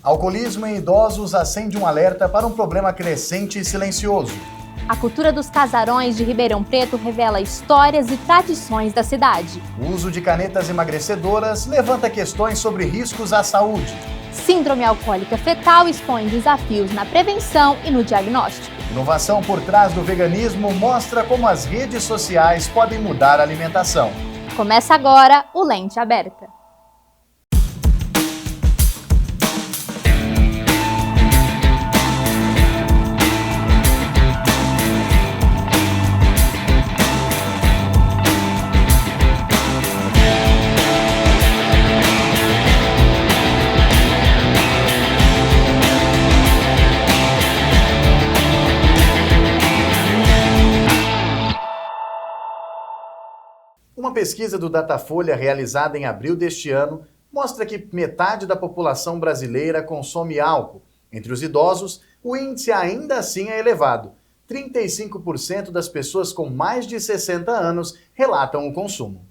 Alcoolismo em idosos acende um alerta para um problema crescente e silencioso. A cultura dos casarões de Ribeirão Preto revela histórias e tradições da cidade. O uso de canetas emagrecedoras levanta questões sobre riscos à saúde. Síndrome alcoólica fetal expõe desafios na prevenção e no diagnóstico. Inovação por trás do veganismo mostra como as redes sociais podem mudar a alimentação. Começa agora o Lente Aberta. Uma pesquisa do Datafolha realizada em abril deste ano mostra que metade da população brasileira consome álcool. Entre os idosos, o índice ainda assim é elevado. 35% das pessoas com mais de 60 anos relatam o consumo.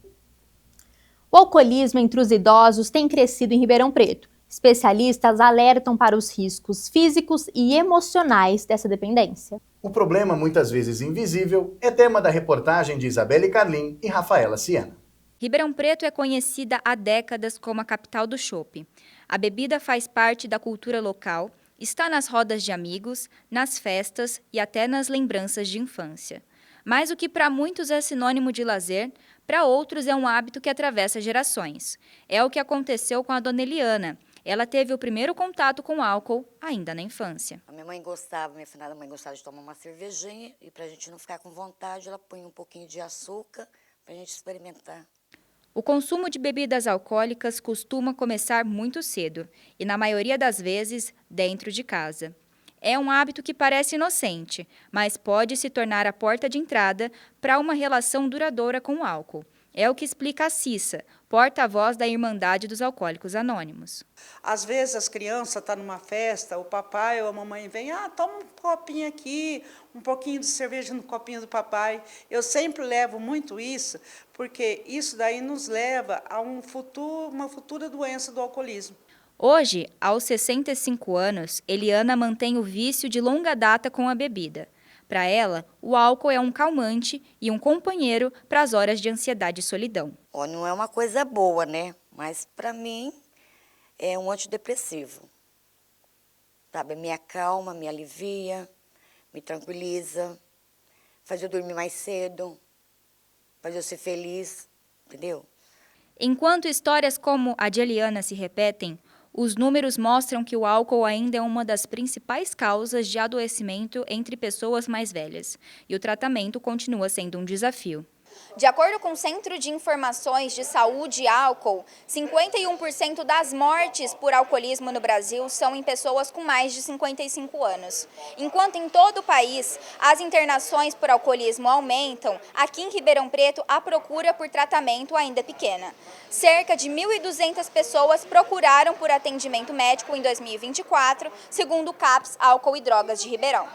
O alcoolismo entre os idosos tem crescido em Ribeirão Preto. Especialistas alertam para os riscos físicos e emocionais dessa dependência. O problema, muitas vezes invisível, é tema da reportagem de Isabelle Carlin e Rafaela Siena. Ribeirão Preto é conhecida há décadas como a capital do chopp. A bebida faz parte da cultura local, está nas rodas de amigos, nas festas e até nas lembranças de infância. Mas o que para muitos é sinônimo de lazer, para outros é um hábito que atravessa gerações. É o que aconteceu com a dona Eliana. Ela teve o primeiro contato com álcool ainda na infância. A minha finada mãe gostava de tomar uma cervejinha e para a gente não ficar com vontade, ela põe um pouquinho de açúcar para a gente experimentar. O consumo de bebidas alcoólicas costuma começar muito cedo e, na maioria das vezes, dentro de casa. É um hábito que parece inocente, mas pode se tornar a porta de entrada para uma relação duradoura com o álcool. É o que explica a Cissa, porta-voz da Irmandade dos Alcoólicos Anônimos. Às vezes as crianças estão numa festa, o papai ou a mamãe vem, toma um copinho aqui, um pouquinho de cerveja no copinho do papai. Eu sempre levo muito isso, porque isso daí nos leva a uma futura doença do alcoolismo. Hoje, aos 65 anos, Eliana mantém o vício de longa data com a bebida. Para ela, o álcool é um calmante e um companheiro para as horas de ansiedade e solidão. Não é uma coisa boa, né? Mas, para mim, é um antidepressivo. Sabe? Me acalma, me alivia, me tranquiliza, faz eu dormir mais cedo, faz eu ser feliz, entendeu? Enquanto histórias como a de Eliana se repetem, os números mostram que o álcool ainda é uma das principais causas de adoecimento entre pessoas mais velhas, e o tratamento continua sendo um desafio. De acordo com o Centro de Informações de Saúde e Álcool, 51% das mortes por alcoolismo no Brasil são em pessoas com mais de 55 anos. Enquanto em todo o país as internações por alcoolismo aumentam, aqui em Ribeirão Preto a procura por tratamento ainda é pequena. Cerca de 1.200 pessoas procuraram por atendimento médico em 2024, segundo o CAPS Álcool e Drogas de Ribeirão.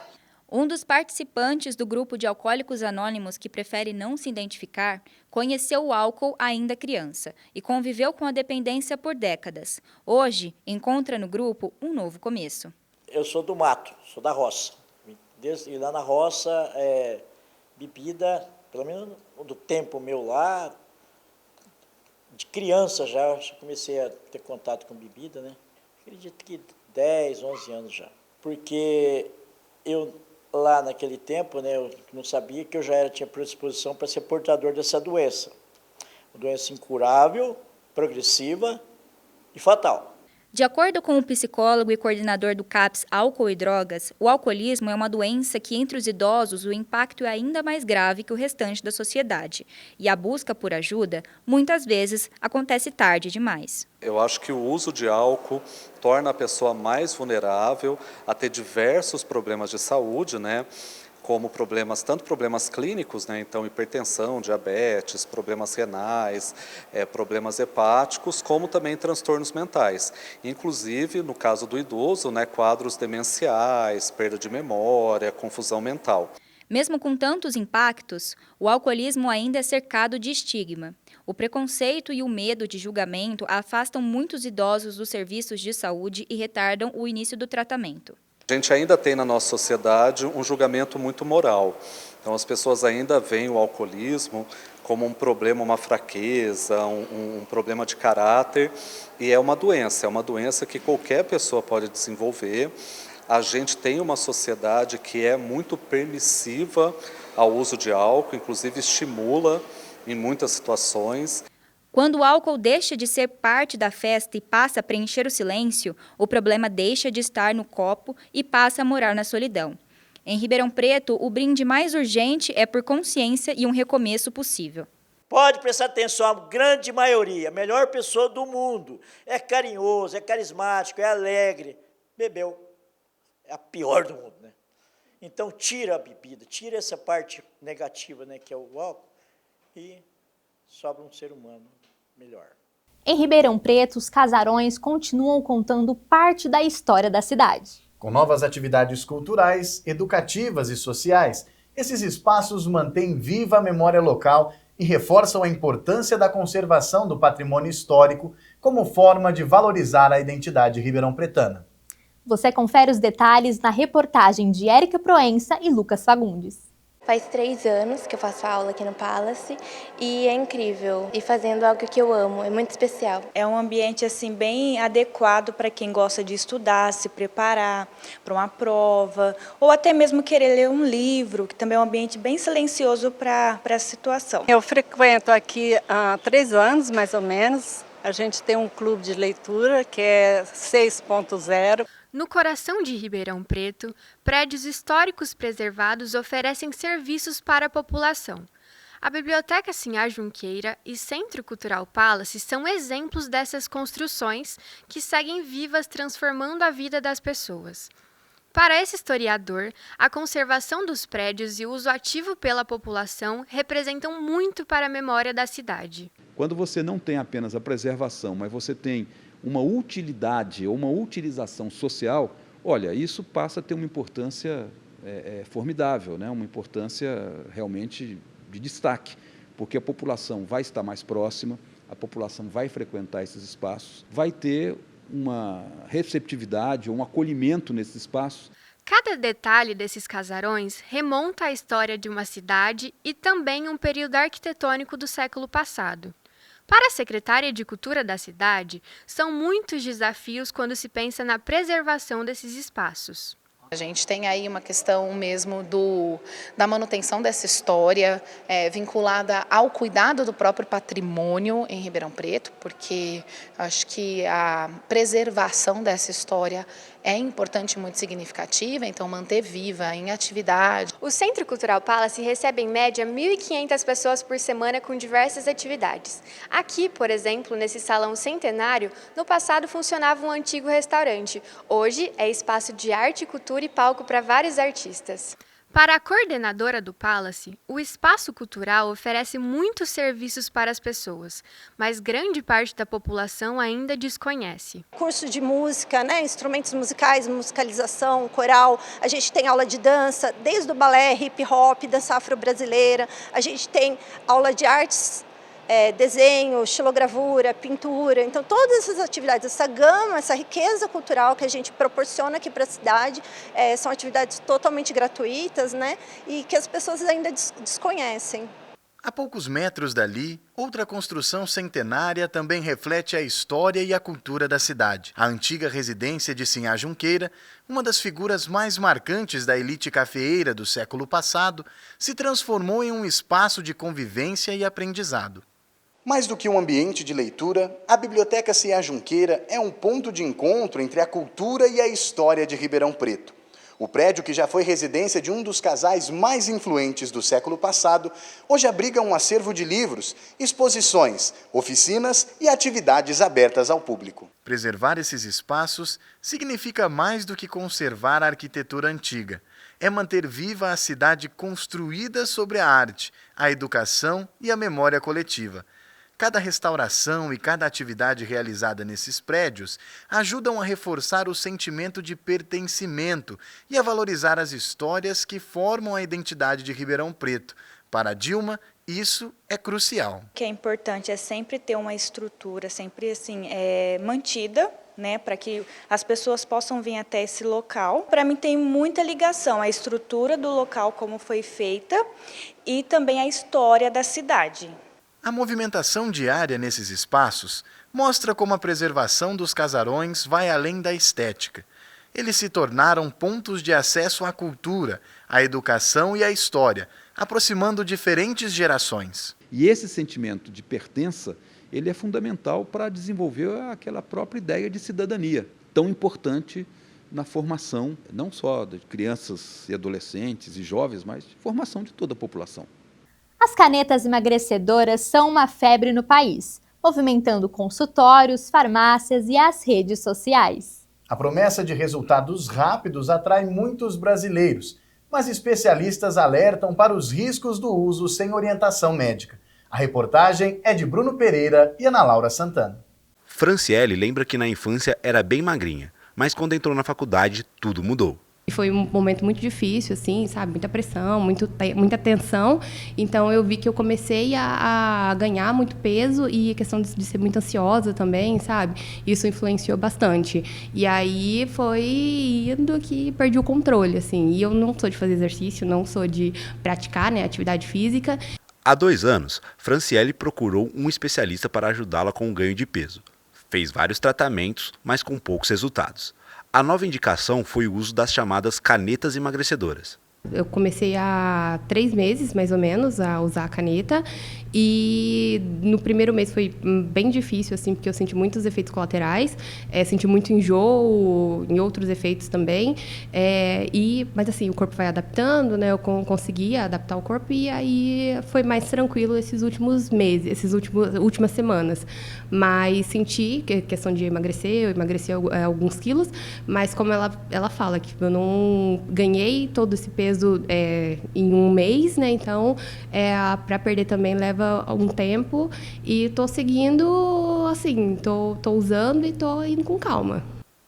Um dos participantes do grupo de alcoólicos anônimos que prefere não se identificar conheceu o álcool ainda criança e conviveu com a dependência por décadas. Hoje, encontra no grupo um novo começo. Eu sou do mato, sou da roça. E lá na roça, bebida, pelo menos do tempo meu lá, de criança já comecei a ter contato com bebida, né? Acredito que 10, 11 anos já. Porque eu... Lá naquele tempo, né, eu não sabia que eu já tinha predisposição para ser portador dessa doença. Uma doença incurável, progressiva e fatal. De acordo com o psicólogo e coordenador do CAPS Álcool e Drogas, o alcoolismo é uma doença que entre os idosos o impacto é ainda mais grave que o restante da sociedade. E a busca por ajuda, muitas vezes, acontece tarde demais. Eu acho que o uso de álcool torna a pessoa mais vulnerável a ter diversos problemas de saúde, né? Como tanto problemas clínicos, né, então hipertensão, diabetes, problemas renais, problemas hepáticos, como também transtornos mentais. Inclusive, no caso do idoso, né, quadros demenciais, perda de memória, confusão mental. Mesmo com tantos impactos, o alcoolismo ainda é cercado de estigma. O preconceito e o medo de julgamento afastam muitos idosos dos serviços de saúde e retardam o início do tratamento. A gente ainda tem na nossa sociedade um julgamento muito moral. Então as pessoas ainda veem o alcoolismo como um problema, uma fraqueza, um problema de caráter, e é uma doença que qualquer pessoa pode desenvolver. A gente tem uma sociedade que é muito permissiva ao uso de álcool, inclusive estimula em muitas situações. Quando o álcool deixa de ser parte da festa e passa a preencher o silêncio, o problema deixa de estar no copo e passa a morar na solidão. Em Ribeirão Preto, o brinde mais urgente é por consciência e um recomeço possível. Pode prestar atenção, a grande maioria, a melhor pessoa do mundo, é carinhoso, é carismático, é alegre, bebeu. É a pior do mundo, né? Então tira a bebida, tira essa parte negativa, né, que é o álcool, e sobra um ser humano melhor. Em Ribeirão Preto, os casarões continuam contando parte da história da cidade. Com novas atividades culturais, educativas e sociais, esses espaços mantêm viva a memória local e reforçam a importância da conservação do patrimônio histórico como forma de valorizar a identidade ribeirão-pretana. Você confere os detalhes na reportagem de Érica Proença e Lucas Fagundes. Faz 3 anos que eu faço aula aqui no Palace e é incrível. E fazendo algo que eu amo, é muito especial. É um ambiente assim bem adequado para quem gosta de estudar, se preparar para uma prova, ou até mesmo querer ler um livro, que também é um ambiente bem silencioso para essa situação. Eu frequento aqui há 3 anos, mais ou menos. A gente tem um clube de leitura que é 6.0. No coração de Ribeirão Preto, prédios históricos preservados oferecem serviços para a população. A Biblioteca Sinhá Junqueira e Centro Cultural Palace são exemplos dessas construções que seguem vivas, transformando a vida das pessoas. Para esse historiador, a conservação dos prédios e o uso ativo pela população representam muito para a memória da cidade. Quando você não tem apenas a preservação, mas você tem uma utilidade ou uma utilização social, olha, isso passa a ter uma importância formidável, né? Uma importância realmente de destaque, porque a população vai estar mais próxima, a população vai frequentar esses espaços, vai ter uma receptividade ou um acolhimento nesses espaços. Cada detalhe desses casarões remonta à história de uma cidade e também um período arquitetônico do século passado. Para a secretária de Cultura da cidade, são muitos desafios quando se pensa na preservação desses espaços. A gente tem aí uma questão mesmo da manutenção dessa história, vinculada ao cuidado do próprio patrimônio em Ribeirão Preto, porque acho que a preservação dessa história é importante e muito significativa, então manter viva em atividade. O Centro Cultural Palace recebe em média 1.500 pessoas por semana com diversas atividades. Aqui, por exemplo, nesse salão centenário, no passado funcionava um antigo restaurante. Hoje é espaço de arte, cultura e palco para vários artistas. Para a coordenadora do Palace, o espaço cultural oferece muitos serviços para as pessoas, mas grande parte da população ainda desconhece. Curso de música, né, instrumentos musicais, musicalização, coral, a gente tem aula de dança, desde o balé, hip hop, dança afro-brasileira, a gente tem aula de artes, desenho, xilogravura, pintura, então todas essas atividades, essa gama, essa riqueza cultural que a gente proporciona aqui para a cidade, são atividades totalmente gratuitas, né, e que as pessoas ainda desconhecem. A poucos metros dali, outra construção centenária também reflete a história e a cultura da cidade. A antiga residência de Sinhá Junqueira, uma das figuras mais marcantes da elite cafeeira do século passado, se transformou em um espaço de convivência e aprendizado. Mais do que um ambiente de leitura, a Biblioteca Sinhá Junqueira é um ponto de encontro entre a cultura e a história de Ribeirão Preto. O prédio, que já foi residência de um dos casais mais influentes do século passado, hoje abriga um acervo de livros, exposições, oficinas e atividades abertas ao público. Preservar esses espaços significa mais do que conservar a arquitetura antiga. É manter viva a cidade construída sobre a arte, a educação e a memória coletiva. Cada restauração e cada atividade realizada nesses prédios ajudam a reforçar o sentimento de pertencimento e a valorizar as histórias que formam a identidade de Ribeirão Preto. Para Dilma, isso é crucial. O que é importante é sempre ter uma estrutura, sempre assim, mantida, né, para que as pessoas possam vir até esse local. Para mim tem muita ligação a estrutura do local, como foi feita, e também a história da cidade. A movimentação diária nesses espaços mostra como a preservação dos casarões vai além da estética. Eles se tornaram pontos de acesso à cultura, à educação e à história, aproximando diferentes gerações. E esse sentimento de pertença, ele é fundamental para desenvolver aquela própria ideia de cidadania, tão importante na formação, não só de crianças e adolescentes e jovens, mas de formação de toda a população. As canetas emagrecedoras são uma febre no país, movimentando consultórios, farmácias e as redes sociais. A promessa de resultados rápidos atrai muitos brasileiros, mas especialistas alertam para os riscos do uso sem orientação médica. A reportagem é de Bruno Pereira e Ana Laura Santana. Franciele lembra que na infância era bem magrinha, mas quando entrou na faculdade, tudo mudou. Foi um momento muito difícil, assim, sabe? Muita pressão, muita tensão. Então, eu vi que eu comecei a ganhar muito peso e a questão de ser muito ansiosa também, sabe? Isso influenciou bastante. E aí, foi indo que perdi o controle, assim. E eu não sou de fazer exercício, não sou de praticar, né, atividade física. Há 2 anos, Franciele procurou um especialista para ajudá-la com o ganho de peso. Fez vários tratamentos, mas com poucos resultados. A nova indicação foi o uso das chamadas canetas emagrecedoras. Eu comecei há 3 meses, mais ou menos, a usar a caneta. E no primeiro mês foi bem difícil, assim, porque eu senti muitos efeitos colaterais, senti muito enjoo, em outros efeitos também. Mas assim, o corpo vai adaptando, né? Eu consegui adaptar o corpo e aí foi mais tranquilo esses últimos meses, últimas semanas. Mas senti que questão de emagrecer, eu emagreci alguns quilos, mas como ela fala que eu não ganhei todo esse peso em um mês, né? Então, para perder também leva um tempo e tô seguindo, assim, tô usando e tô indo com calma.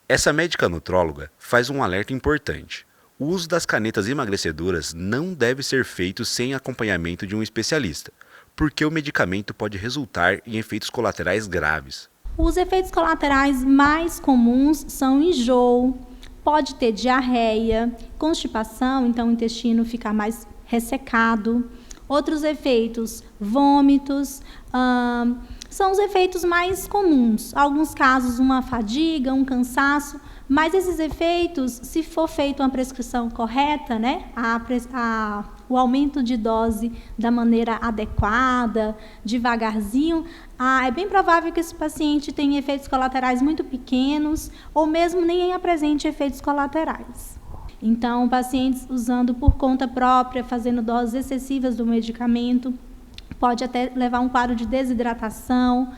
Essa médica nutróloga faz um alerta importante. O uso das canetas emagrecedoras não deve ser feito sem acompanhamento de um especialista, porque o medicamento pode resultar em efeitos colaterais graves. Os efeitos colaterais mais comuns são enjoo, pode ter diarreia, constipação, então o intestino fica mais ressecado. Outros efeitos, vômitos, são os efeitos mais comuns. Alguns casos, uma fadiga, um cansaço, mas esses efeitos, se for feita uma prescrição correta, né, o aumento de dose da maneira adequada, devagarzinho, é bem provável que esse paciente tenha efeitos colaterais muito pequenos ou mesmo nem apresente efeitos colaterais. Então, pacientes usando por conta própria, fazendo doses excessivas do medicamento, pode até levar a um quadro de desidratação,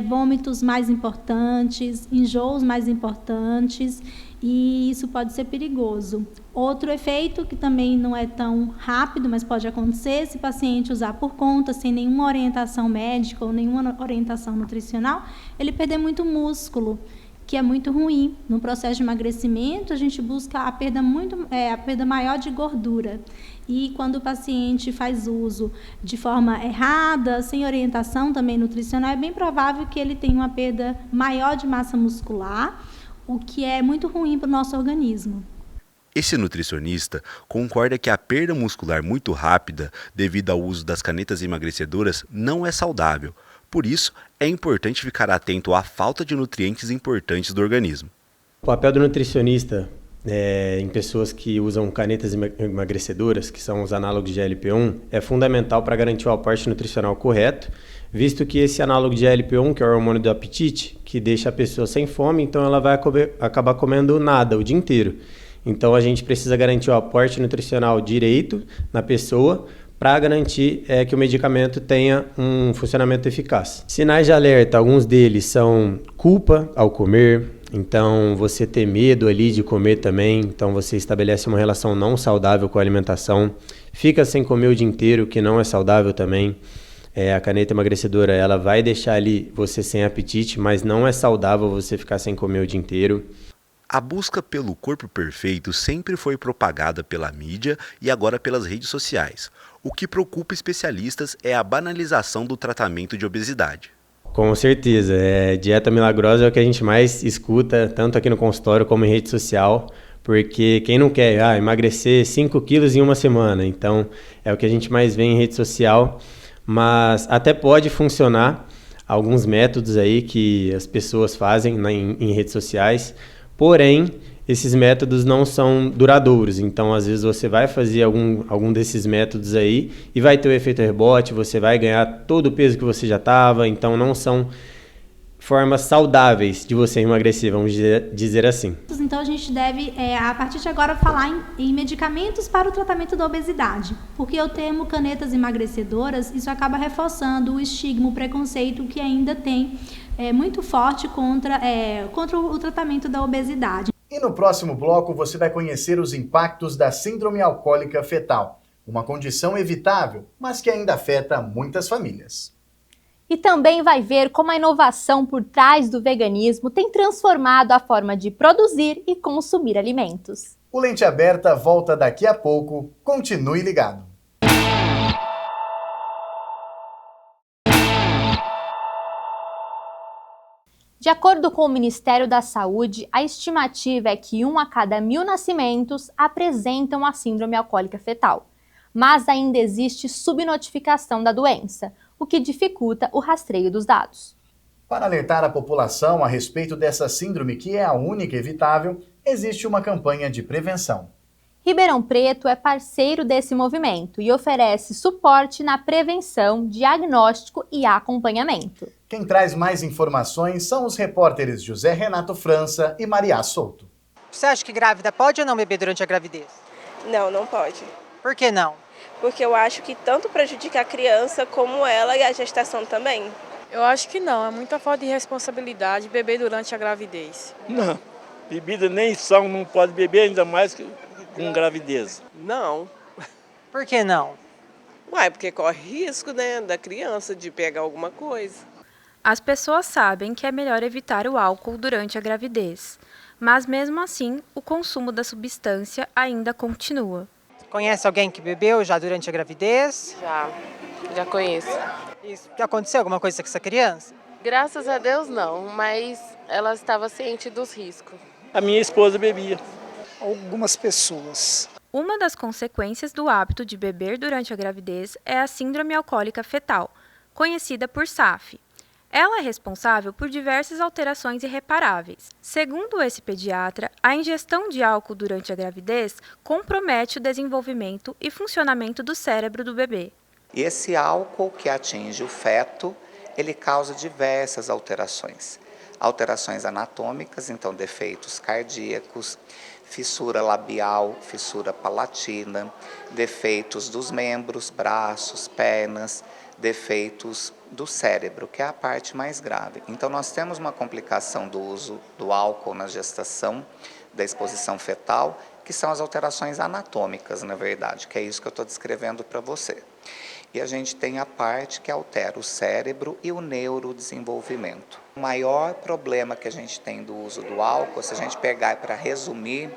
vômitos mais importantes, enjoos mais importantes, e isso pode ser perigoso. Outro efeito, que também não é tão rápido, mas pode acontecer, se o paciente usar por conta, sem nenhuma orientação médica ou nenhuma orientação nutricional, ele perder muito músculo, que é muito ruim. No processo de emagrecimento, a gente busca a perda maior de gordura. E quando o paciente faz uso de forma errada, sem orientação também nutricional, é bem provável que ele tenha uma perda maior de massa muscular, o que é muito ruim para o nosso organismo. Esse nutricionista concorda que a perda muscular muito rápida, devido ao uso das canetas emagrecedoras, não é saudável. Por isso, é importante ficar atento à falta de nutrientes importantes do organismo. O papel do nutricionista em pessoas que usam canetas emagrecedoras, que são os análogos de GLP-1, é fundamental para garantir o aporte nutricional correto, visto que esse análogo de GLP-1, que é o hormônio do apetite, que deixa a pessoa sem fome, então ela vai acabar comendo nada o dia inteiro. Então a gente precisa garantir o aporte nutricional direito na pessoa, para garantir que o medicamento tenha um funcionamento eficaz. Sinais de alerta, alguns deles são culpa ao comer, então você ter medo ali de comer também, então você estabelece uma relação não saudável com a alimentação, fica sem comer o dia inteiro, que não é saudável também, A caneta emagrecedora, ela vai deixar ali você sem apetite, mas não é saudável você ficar sem comer o dia inteiro. A busca pelo corpo perfeito sempre foi propagada pela mídia e agora pelas redes sociais. O que preocupa especialistas é a banalização do tratamento de obesidade. Com certeza, dieta milagrosa é o que a gente mais escuta, tanto aqui no consultório como em rede social, porque quem não quer emagrecer 5 quilos em uma semana, então é o que a gente mais vê em rede social, mas até pode funcionar alguns métodos aí que as pessoas fazem em redes sociais, porém esses métodos não são duradouros, então às vezes você vai fazer algum desses métodos aí e vai ter o efeito rebote, você vai ganhar todo o peso que você já estava, então não são formas saudáveis de você emagrecer, vamos dizer assim. Então a gente deve, a partir de agora, falar em medicamentos para o tratamento da obesidade, porque o termo canetas emagrecedoras, isso acaba reforçando o estigma, o preconceito que ainda tem muito forte contra o tratamento da obesidade. E no próximo bloco você vai conhecer os impactos da síndrome alcoólica fetal, uma condição evitável, mas que ainda afeta muitas famílias. E também vai ver como a inovação por trás do veganismo tem transformado a forma de produzir e consumir alimentos. O Lente Aberta volta daqui a pouco. Continue ligado. De acordo com o Ministério da Saúde, a estimativa é que 1 a cada 1.000 nascimentos apresentam a síndrome alcoólica fetal. Mas ainda existe subnotificação da doença, o que dificulta o rastreio dos dados. Para alertar a população a respeito dessa síndrome, que é a única evitável, existe uma campanha de prevenção. Ribeirão Preto é parceiro desse movimento e oferece suporte na prevenção, diagnóstico e acompanhamento. Quem traz mais informações são os repórteres José Renato França e Maria Souto. Você acha que grávida pode ou não beber durante a gravidez? Não, não pode. Por que não? Porque eu acho que tanto prejudica a criança como ela e a gestação também. Eu acho que não, é muita falta de responsabilidade beber durante a gravidez. Não, bebida nem sal não pode beber, ainda mais com gravidez. Não. Por que não? Porque corre risco, né, da criança de pegar alguma coisa. As pessoas sabem que é melhor evitar o álcool durante a gravidez, mas mesmo assim, o consumo da substância ainda continua. Conhece alguém que bebeu já durante a gravidez? Já conheço. Já aconteceu alguma coisa com essa criança? Graças a Deus não, mas ela estava ciente dos riscos. A minha esposa bebia. Algumas pessoas. Uma das consequências do hábito de beber durante a gravidez é a síndrome alcoólica fetal, conhecida por SAF. Ela é responsável por diversas alterações irreparáveis. Segundo esse pediatra, a ingestão de álcool durante a gravidez compromete o desenvolvimento e funcionamento do cérebro do bebê. E esse álcool que atinge o feto, ele causa diversas alterações. Alterações anatômicas, então defeitos cardíacos, fissura labial, fissura palatina, defeitos dos membros, braços, pernas, defeitos do cérebro, que é a parte mais grave. Então nós temos uma complicação do uso do álcool na gestação, da exposição fetal, que são as alterações anatômicas, na verdade, que é isso que eu estou descrevendo para você. E a gente tem a parte que altera o cérebro e o neurodesenvolvimento. O maior problema que a gente tem do uso do álcool, se a gente pegar para resumir,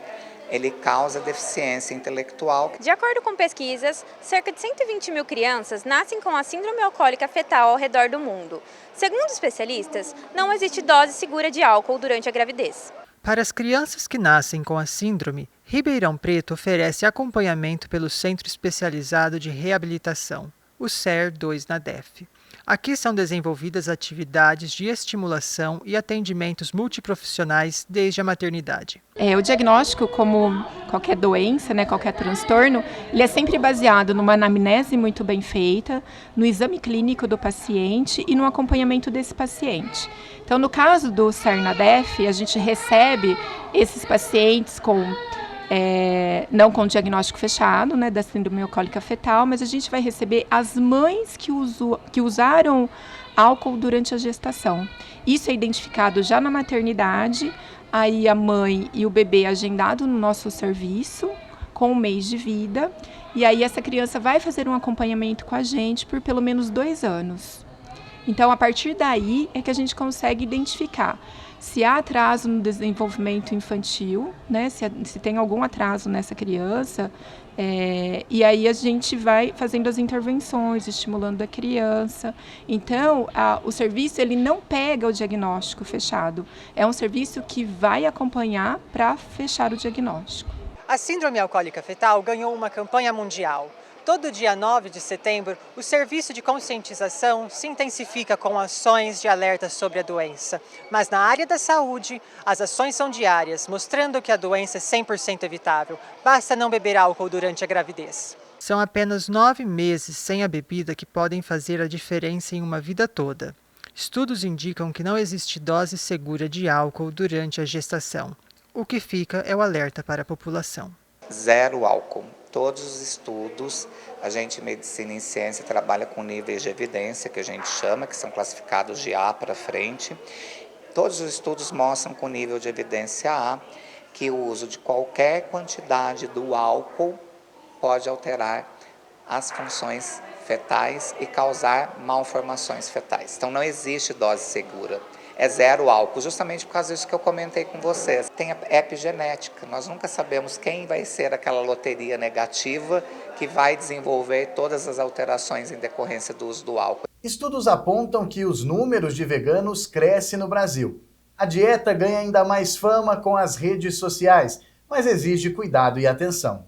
ele causa deficiência intelectual. De acordo com pesquisas, cerca de 120 mil crianças nascem com a síndrome alcoólica fetal ao redor do mundo. Segundo especialistas, não existe dose segura de álcool durante a gravidez. Para as crianças que nascem com a síndrome, Ribeirão Preto oferece acompanhamento pelo Centro Especializado de Reabilitação, o CER2 na DEF. Aqui são desenvolvidas atividades de estimulação e atendimentos multiprofissionais desde a maternidade. O diagnóstico, como qualquer doença, qualquer transtorno, ele é sempre baseado numa anamnese muito bem feita, no exame clínico do paciente e no acompanhamento desse paciente. Então, no caso do CER na DEF, a gente recebe esses pacientes não com diagnóstico fechado, da síndrome alcoólica fetal, mas a gente vai receber as mães que usaram álcool durante a gestação. Isso é identificado já na maternidade, aí a mãe e o bebê agendado no nosso serviço, com 1 mês de vida, e aí essa criança vai fazer um acompanhamento com a gente por pelo menos 2 anos. Então, a partir daí é que a gente consegue identificar se há atraso no desenvolvimento infantil, né, se tem algum atraso nessa criança, e aí a gente vai fazendo as intervenções, estimulando a criança. Então, o serviço ele não pega o diagnóstico fechado, é um serviço que vai acompanhar para fechar o diagnóstico. A síndrome alcoólica fetal ganhou uma campanha mundial. Todo dia 9 de setembro, o serviço de conscientização se intensifica com ações de alerta sobre a doença. Mas na área da saúde, as ações são diárias, mostrando que a doença é 100% evitável. Basta não beber álcool durante a gravidez. São apenas 9 meses sem a bebida que podem fazer a diferença em uma vida toda. Estudos indicam que não existe dose segura de álcool durante a gestação. O que fica é o alerta para a população. 0 álcool. Todos os estudos, a gente, Medicina em Ciência, trabalha com níveis de evidência, que a gente chama, que são classificados de A para frente. Todos os estudos mostram com nível de evidência A que o uso de qualquer quantidade do álcool pode alterar as funções fetais e causar malformações fetais. Então, não existe dose segura. É 0 álcool, justamente por causa disso que eu comentei com vocês. Tem a epigenética, nós nunca sabemos quem vai ser aquela loteria negativa que vai desenvolver todas as alterações em decorrência do uso do álcool. Estudos apontam que os números de veganos crescem no Brasil. A dieta ganha ainda mais fama com as redes sociais, mas exige cuidado e atenção.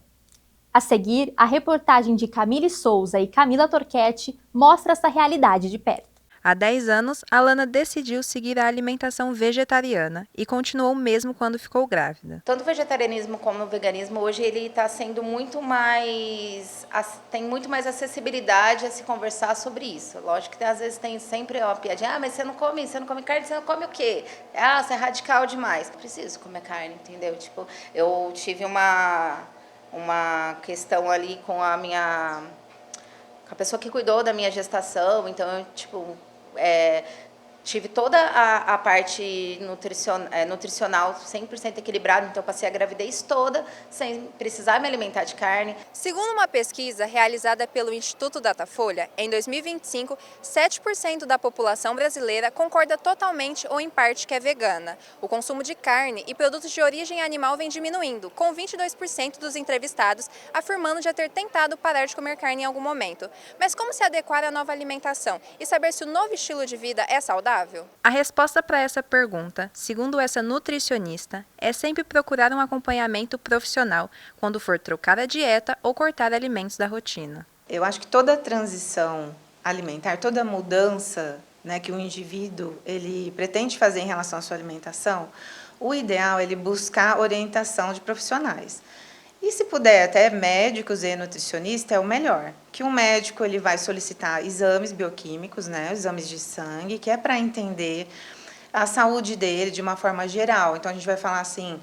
A seguir, a reportagem de Camille Souza e Camila Torquetti mostra essa realidade de perto. Há 10 anos, Alana decidiu seguir a alimentação vegetariana e continuou mesmo quando ficou grávida. Tanto o vegetarianismo como o veganismo, hoje ele está sendo muito mais... tem muito mais acessibilidade a se conversar sobre isso. Lógico que às vezes tem sempre uma piadinha, mas você não come carne, você não come o quê? Você é radical demais. Eu preciso comer carne, entendeu? Tipo, eu tive uma questão ali com a pessoa que cuidou da minha gestação, então eu, tive toda a parte nutricional 100% equilibrada, então eu passei a gravidez toda sem precisar me alimentar de carne. Segundo uma pesquisa realizada pelo Instituto Datafolha, em 2025, 7% da população brasileira concorda totalmente ou em parte que é vegana. O consumo de carne e produtos de origem animal vem diminuindo, com 22% dos entrevistados afirmando já ter tentado parar de comer carne em algum momento. Mas como se adequar à nova alimentação e saber se o novo estilo de vida é saudável? A resposta para essa pergunta, segundo essa nutricionista, é sempre procurar um acompanhamento profissional quando for trocar a dieta ou cortar alimentos da rotina. Eu acho que toda transição alimentar, toda mudança, né, que o indivíduo ele pretende fazer em relação à sua alimentação, o ideal é ele buscar orientação de profissionais. E se puder, até médicos e nutricionistas é o melhor. Que um médico ele vai solicitar exames bioquímicos, né, exames de sangue, que é para entender a saúde dele de uma forma geral. Então, a gente vai falar assim,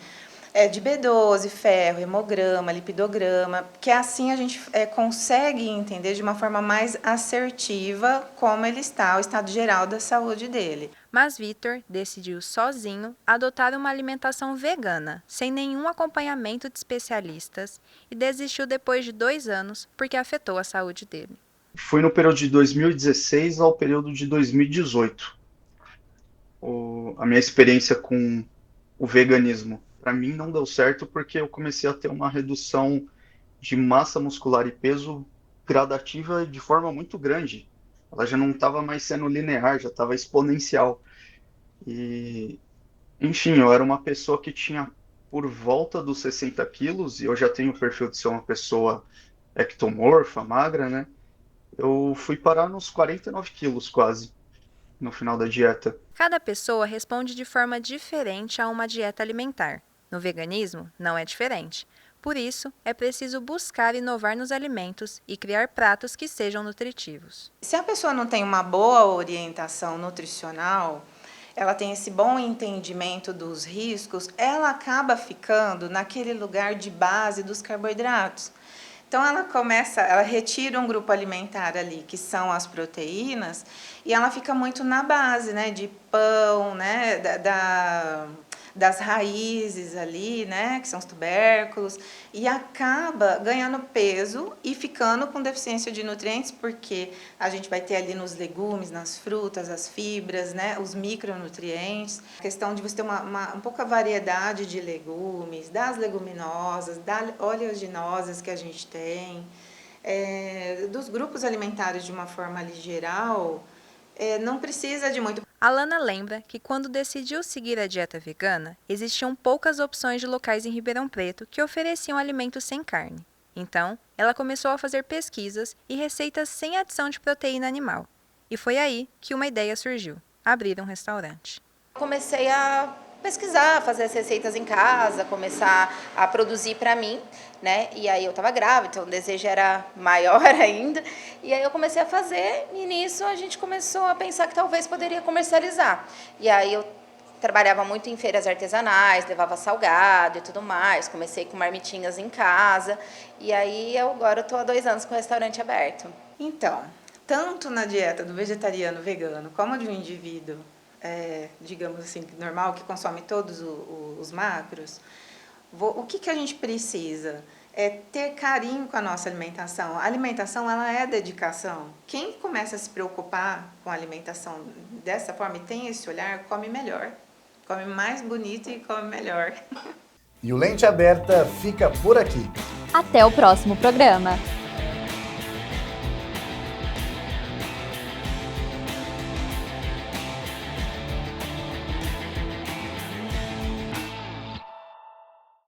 de B12, ferro, hemograma, lipidograma, que assim a gente consegue entender de uma forma mais assertiva como ele está, o estado geral da saúde dele. Mas Vitor decidiu sozinho adotar uma alimentação vegana, sem nenhum acompanhamento de especialistas, e desistiu depois de 2 anos porque afetou a saúde dele. Foi no período de 2016 ao período de 2018. A minha experiência com o veganismo. Para mim não deu certo porque eu comecei a ter uma redução de massa muscular e peso gradativa de forma muito grande. Ela já não estava mais sendo linear, já estava exponencial. E, enfim, eu era uma pessoa que tinha por volta dos 60 quilos, e eu já tenho o perfil de ser uma pessoa ectomorfa, magra, né? Eu fui parar nos 49 quilos quase, no final da dieta. Cada pessoa responde de forma diferente a uma dieta alimentar. No veganismo, não é diferente. Por isso, é preciso buscar inovar nos alimentos e criar pratos que sejam nutritivos. Se a pessoa não tem uma boa orientação nutricional, ela tem esse bom entendimento dos riscos, ela acaba ficando naquele lugar de base dos carboidratos. Então, ela retira um grupo alimentar ali, que são as proteínas, e ela fica muito na base, né, de pão, né, das raízes ali, né, que são os tubérculos, e acaba ganhando peso e ficando com deficiência de nutrientes, porque a gente vai ter ali nos legumes, nas frutas, as fibras, né, os micronutrientes. A questão de você ter um pouca variedade de legumes, das leguminosas, das oleaginosas que a gente tem, dos grupos alimentares de uma forma ali geral, não precisa de muito. A Lana lembra que quando decidiu seguir a dieta vegana, existiam poucas opções de locais em Ribeirão Preto que ofereciam alimentos sem carne. Então, ela começou a fazer pesquisas e receitas sem adição de proteína animal. E foi aí que uma ideia surgiu: abrir um restaurante. Comecei a pesquisar, fazer as receitas em casa, começar a produzir para mim, né? E aí eu estava grávida, então o desejo era maior ainda. E aí eu comecei a fazer e nisso a gente começou a pensar que talvez poderia comercializar. E aí eu trabalhava muito em feiras artesanais, levava salgado e tudo mais. Comecei com marmitinhas em casa. E aí agora eu estou há 2 anos com o restaurante aberto. Então, tanto na dieta do vegetariano vegano como de um indivíduo digamos assim, normal, que consome todos os macros, o que a gente precisa? É ter carinho com a nossa alimentação. A alimentação, ela é dedicação. Quem começa a se preocupar com a alimentação dessa forma e tem esse olhar, come melhor. Come mais bonito e come melhor. E o Lente Aberta fica por aqui. Até o próximo programa.